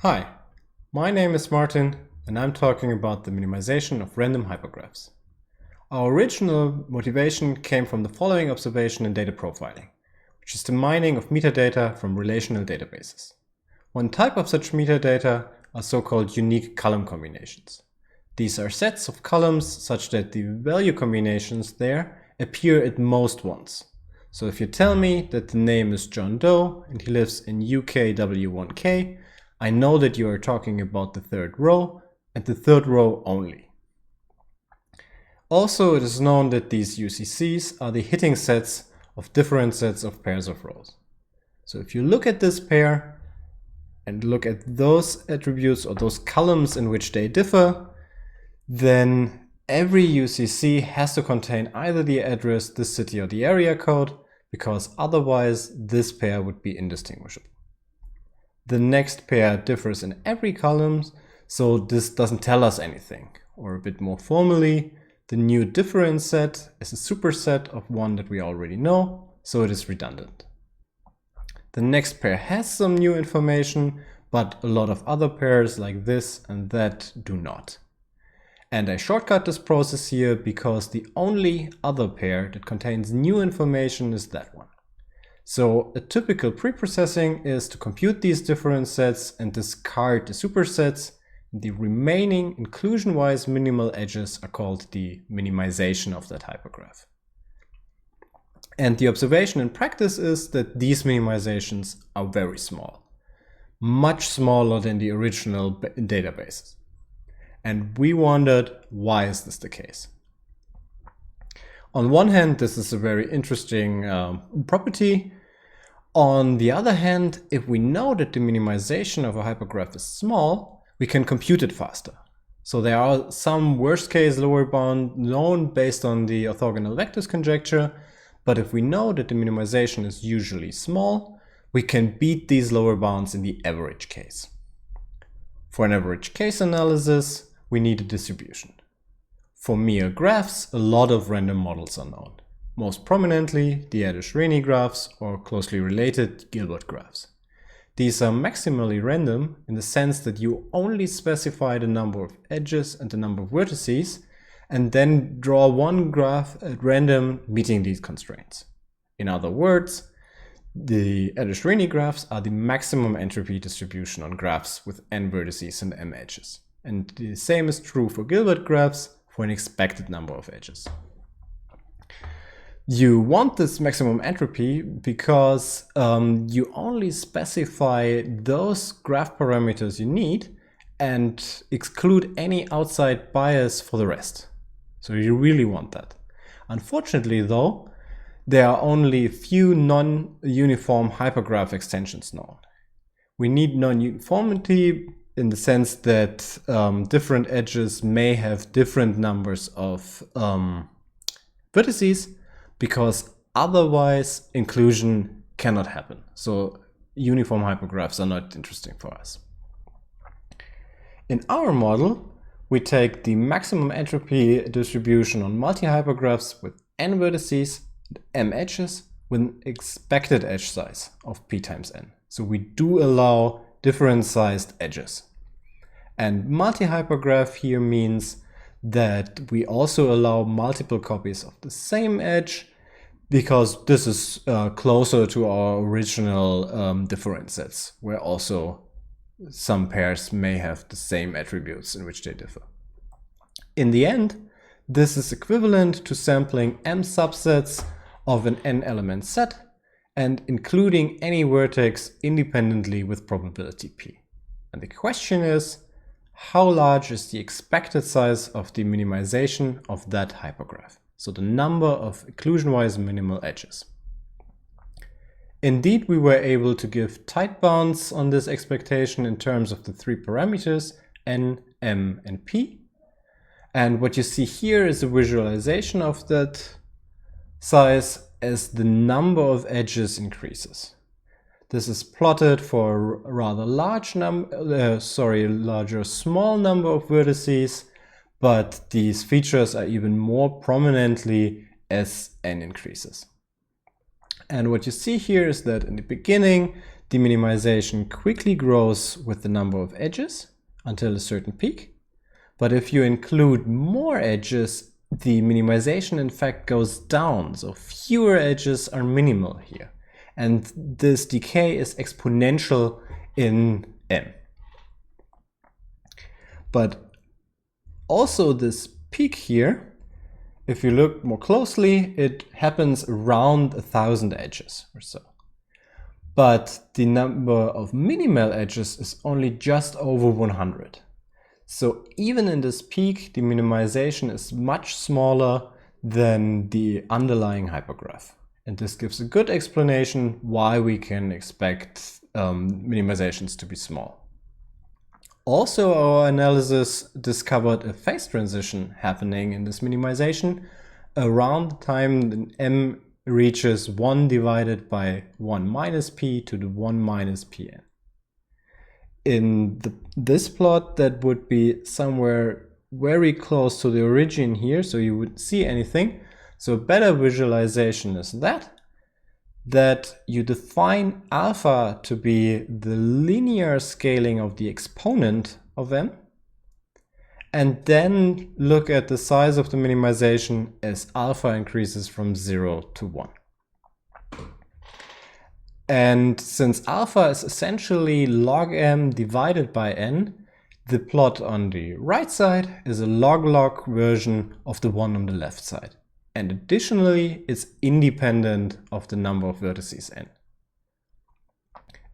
Hi, my name is Martin and I'm talking about the minimization of random hypergraphs. Our original motivation came from the following observation in data profiling, which is the mining of metadata from relational databases. One type of such metadata are so-called unique column combinations. These are sets of columns such that the value combinations there appear at most once. So if you tell me that the name is John Doe and he lives in UKW1K, I know that you are talking about the third row and the third row only. Also, it is known that these UCCs are the hitting sets of different sets of pairs of rows. So if you look at this pair and look at those attributes or those columns in which they differ, then every UCC has to contain either the address, the city, or the area code, because otherwise this pair would be indistinguishable. The next pair differs in every column, so this doesn't tell us anything. Or a bit more formally, the new difference set is a superset of one that we already know, so it is redundant. The next pair has some new information, but a lot of other pairs like this and that do not. And I shortcut this process here because the only other pair that contains new information is that one. So a typical preprocessing is to compute these difference sets and discard the supersets. The remaining inclusion-wise minimal edges are called the minimization of that hypergraph. And the observation in practice is that these minimizations are very small, much smaller than the original databases. And we wondered, why is this the case? On one hand, this is a very interesting property. On the other hand, if we know that the minimization of a hypergraph is small, we can compute it faster. So there are some worst case lower bound known based on the orthogonal vectors conjecture, but if we know that the minimization is usually small, we can beat these lower bounds in the average case. For an average case analysis, we need a distribution. For mere graphs, a lot of random models are known. Most prominently, the Erdős-Rényi graphs or closely related Gilbert graphs. These are maximally random in the sense that you only specify the number of edges and the number of vertices, and then draw one graph at random meeting these constraints. In other words, the Erdős-Rényi graphs are the maximum entropy distribution on graphs with n vertices and m edges. And the same is true for Gilbert graphs for an expected number of edges. You want this maximum entropy because you only specify those graph parameters you need and exclude any outside bias for the rest. So you really want that. Unfortunately though, there are only a few non-uniform hypergraph extensions known. We need non-uniformity in the sense that different edges may have different numbers of vertices, because otherwise inclusion cannot happen. So uniform hypergraphs are not interesting for us. In our model, we take the maximum entropy distribution on multi-hypergraphs with n vertices and m edges with an expected edge size of p times n. So we do allow different sized edges. And multi-hypergraph here means that we also allow multiple copies of the same edge, because this is closer to our original difference sets, where also some pairs may have the same attributes in which they differ. In the end, this is equivalent to sampling m subsets of an n-element set and including any vertex independently with probability p. And the question is, how large is the expected size of the minimization of that hypergraph? So the number of inclusion-wise minimal edges. Indeed, we were able to give tight bounds on this expectation in terms of the three parameters n, m, and p. And what you see here is a visualization of that size as the number of edges increases. This is plotted for a rather large small number of vertices, but these features are even more prominently as n increases. And what you see here is that in the beginning, the minimization quickly grows with the number of edges until a certain peak. But if you include more edges, the minimization in fact goes down, so fewer edges are minimal here. And this decay is exponential in M. But also this peak here, if you look more closely, it happens around 1,000 edges or so. But the number of minimal edges is only just over 100. So even in this peak, the minimization is much smaller than the underlying hypergraph. And this gives a good explanation why we can expect minimizations to be small. Also, our analysis discovered a phase transition happening in this minimization around the time M reaches 1 divided by 1 minus p to the 1 minus pn. In this plot, that would be somewhere very close to the origin here, so you wouldn't see anything. So a better visualization is that you define alpha to be the linear scaling of the exponent of M, and then look at the size of the minimization as alpha increases from 0 to 1. And since alpha is essentially log m divided by n, the plot on the right side is a log-log version of the one on the left side. And additionally, it's independent of the number of vertices n.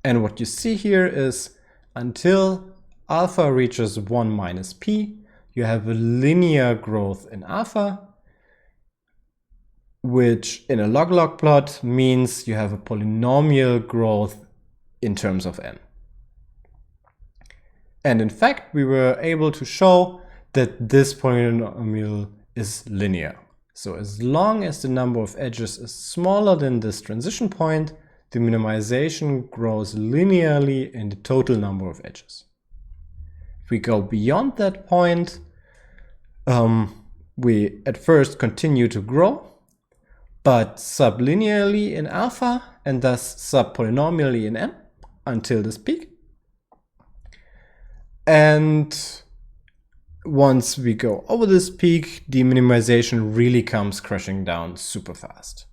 And what you see here is until alpha reaches 1 minus p, you have a linear growth in alpha, which in a log-log plot means you have a polynomial growth in terms of n. And in fact, we were able to show that this polynomial is linear. So as long as the number of edges is smaller than this transition point, the minimization grows linearly in the total number of edges. If we go beyond that point, we at first continue to grow, but sublinearly in alpha and thus subpolynomially in m until this peak. And once we go over this peak, the minimization really comes crashing down super fast.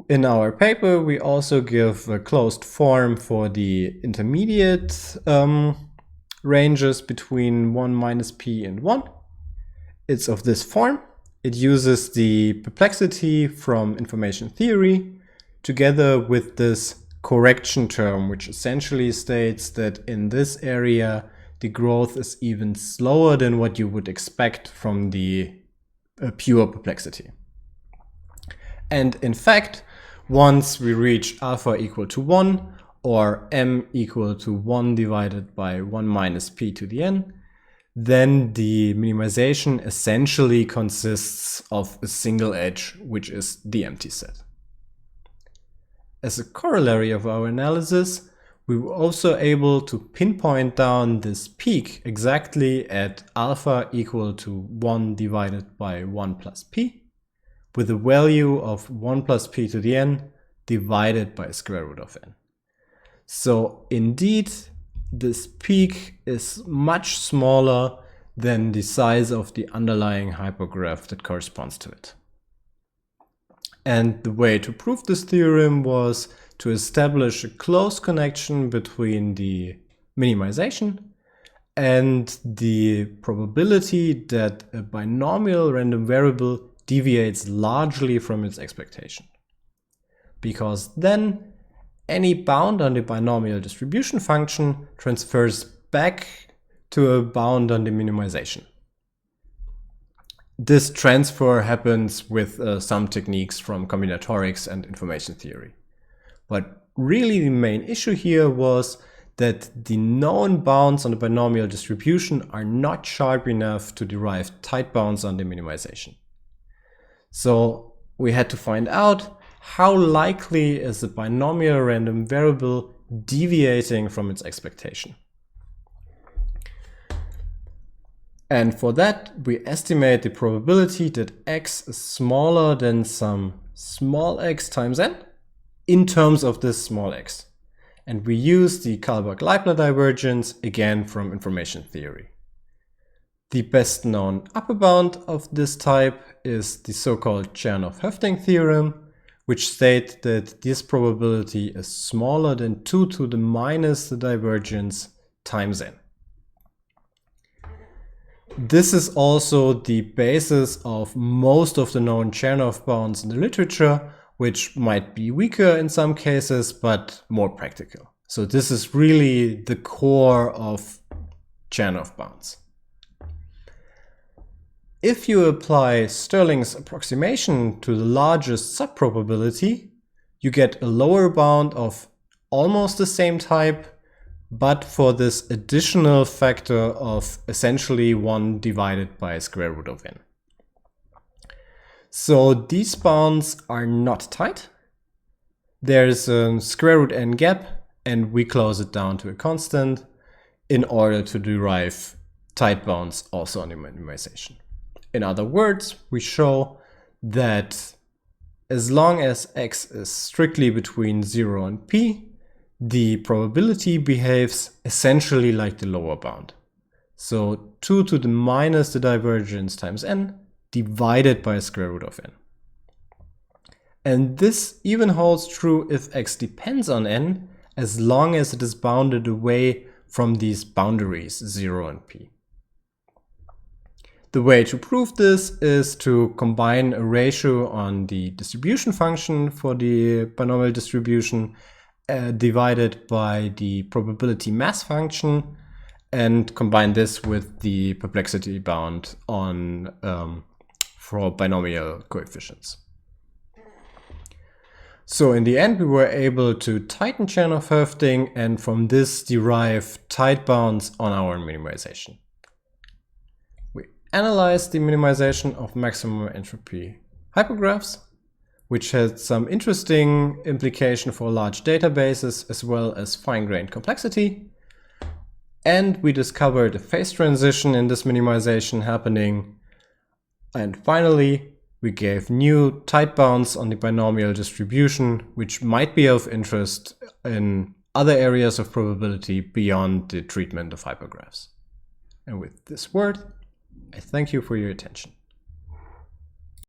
In our paper, we also give a closed form for the intermediate ranges between 1 minus p and 1. It's of this form. It uses the perplexity from information theory together with this correction term, which essentially states that in this area, the growth is even slower than what you would expect from the pure perplexity. And in fact, once we reach alpha equal to 1 or m equal to 1 divided by 1 minus p to the n, then the minimization essentially consists of a single edge, which is the empty set. As a corollary of our analysis, we were also able to pinpoint down this peak exactly at alpha equal to 1 divided by 1 plus p, with a value of 1 plus p to the n divided by square root of n. So indeed, this peak is much smaller than the size of the underlying hypergraph that corresponds to it. And the way to prove this theorem was to establish a close connection between the minimization and the probability that a binomial random variable deviates largely from its expectation. Because then any bound on the binomial distribution function transfers back to a bound on the minimization. This transfer happens with some techniques from combinatorics and information theory. But really the main issue here was that the known bounds on the binomial distribution are not sharp enough to derive tight bounds on the minimization. So we had to find out how likely is a binomial random variable deviating from its expectation. And for that, we estimate the probability that x is smaller than some small x times n in terms of this small x. And we use the Kullback-Leibler divergence, again from information theory. The best known upper bound of this type is the so-called Chernoff-Höfting theorem, which states that this probability is smaller than 2 to the minus the divergence times n. This is also the basis of most of the known Chernoff bounds in the literature, which might be weaker in some cases, but more practical. So this is really the core of Chernoff bounds. If you apply Stirling's approximation to the largest subprobability, you get a lower bound of almost the same type, but for this additional factor of essentially 1 divided by square root of n. So these bounds are not tight. There's a square root n gap, and we close it down to a constant in order to derive tight bounds also on the minimization. In other words, we show that as long as x is strictly between 0 and p, the probability behaves essentially like the lower bound. So 2 to the minus the divergence times n divided by square root of n. And this even holds true if x depends on n, as long as it is bounded away from these boundaries 0 and p. The way to prove this is to combine a ratio on the distribution function for the binomial distribution divided by the probability mass function, and combine this with the perplexity bound on for binomial coefficients. So in the end, we were able to tighten Chernoff-Höfting and from this derive tight bounds on our minimization. We analyzed the minimization of maximum entropy hypergraphs, which had some interesting implication for large databases as well as fine-grained complexity. And we discovered a phase transition in this minimization happening. And finally, we gave new tight bounds on the binomial distribution, which might be of interest in other areas of probability beyond the treatment of hypergraphs. And with this word, I thank you for your attention.